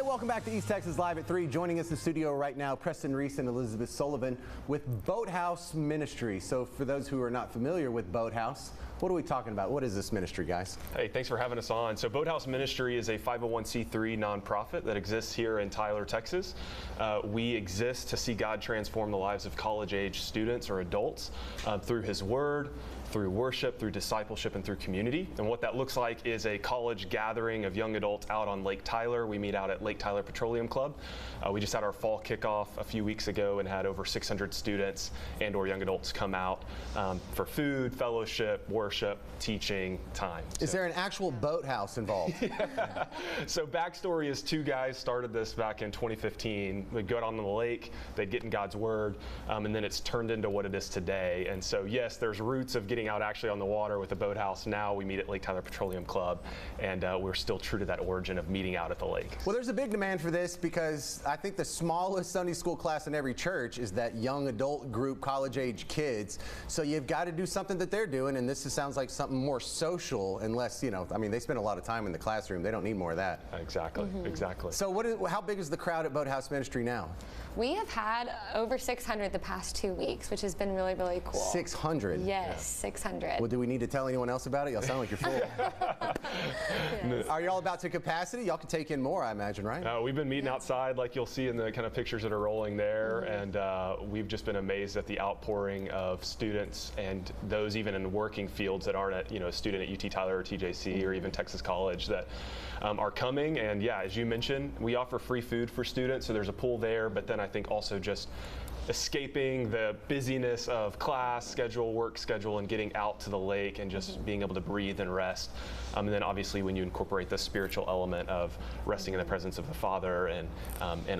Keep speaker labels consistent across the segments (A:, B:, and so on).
A: Hey, welcome back to East Texas Live at 3. Joining us in the studio right now, Preston Reese and Elizabeth Sullivan with Boathouse Ministry. So for those who are not familiar with Boathouse, what are we talking about? What is this ministry, guys?
B: Hey, thanks for having us on. So Boathouse Ministry is a 501c3 nonprofit that exists here in Tyler, Texas. We exist to see God transform the lives of college-age students or adults through His Word, through worship, through discipleship, and through community. And what that looks like is a college gathering of young adults out on Lake Tyler. We meet out at Lake Tyler Petroleum Club. We just had our fall kickoff a few weeks ago and had over 600 students and or young adults come out for food, fellowship, worship, teaching, time.
A: Is there an actual boathouse involved?
B: Yeah. So backstory is two guys started this back in 2015. They'd go out on the lake, they'd get in God's Word, and then it's turned into what it is today. And so yes, there's roots of getting out actually on the water with the boathouse. Now we meet at Lake Tyler Petroleum Club, and we're still true to that origin of meeting out at the lake.
A: Well, there's a big demand for this because I think the smallest Sunday school class in every church is that young adult group, college-age kids. So you've got to do something that they're doing, and this sounds like something more social and less, you know, I mean, they spend a lot of time in the classroom. They don't need more of that.
B: Exactly, exactly.
A: So how big is the crowd at Boathouse Ministry now?
C: We have had over 600 the past 2 weeks, which has been really, really cool.
A: 600?
C: Yes, yeah. 600.
A: Well, do we need to tell anyone else about it? Y'all sound like you're full. Yes. Are y'all about to capacity? Y'all can take in more, I imagine, right?
B: We've been meeting outside like you'll see in the kind of pictures that are rolling there, and we've just been amazed at the outpouring of students and those even in working fields that aren't a student at UT Tyler or TJC or even Texas College that are coming. And yeah, as you mentioned, we offer free food for students, so there's a pool there, but then I think also just escaping the busyness of class schedule, work schedule, and getting out to the lake and just being able to breathe and rest. And then obviously when you incorporate the spiritual element of resting in the presence of the Father and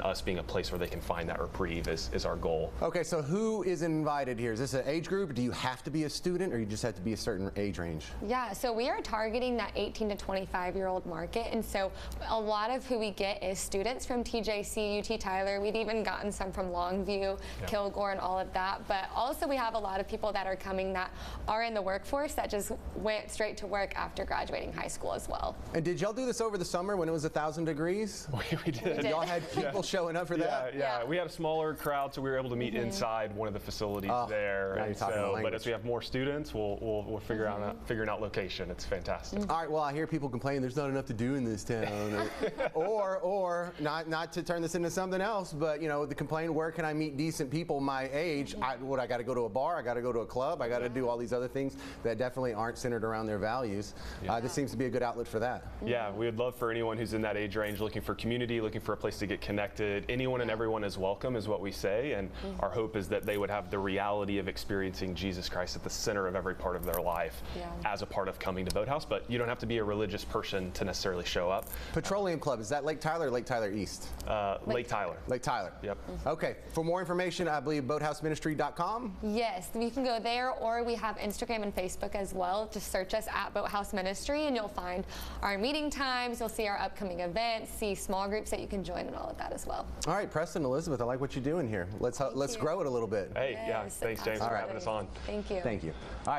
B: us being a place where they can find that reprieve is our goal.
A: Okay, so who is invited here? Is this an age group? Do you have to be a student or you just have to be a certain age range? Yeah,
C: so we are targeting that 18 to 25-year-old market, and so a lot of who we get is students from TJC, UT Tyler. We've even gotten some from Longview, Kilgore, and all of that, but also we have a lot of people that are coming that are in the workforce that just went straight to work after graduating high school as well.
A: And did y'all do this over the summer when it was 1,000 degrees?
B: We did.
A: Y'all had people showing up for that?
B: Yeah, we had a smaller crowd, so we were able to meet inside one of the facilities there. And so, but as we have more students, we'll figure out location. It's fantastic.
A: All right, well, I hear people complain there's not enough to do in this town, or not to turn this into something else, but the complaint, where can I meet decent people my age? I got to go to a bar, I got to go to a club, I got to do all these other things that definitely aren't centered around their values. This seems to be a good outlet for that.
B: Yeah, we would love for anyone who's in that age range looking for community, looking for a place to get connected. Anyone and everyone is welcome is what we say, and our hope is that they would have the reality of experiencing Jesus Christ at the center of every part of their life as a part of coming to Boathouse, but you don't have to be a religious person to necessarily show up.
A: Petroleum Club, is that Lake Tyler or Lake Tyler East?
B: Lake Tyler.
A: Lake Tyler.
B: Yep.
A: Okay, for more information, I believe boathouseministry.com?
C: Yes, you can go there, or we have Instagram and Facebook as well. Just search us at Boathouse Ministry and you'll find our meeting times, you'll see our upcoming events, see small groups that you can join and all of that as well.
A: All right, Preston, Elizabeth, I like what you're doing here. Let's grow it a little bit.
B: Hey, yeah, thanks James for having us on.
C: Thank you.
A: Thank you. All right.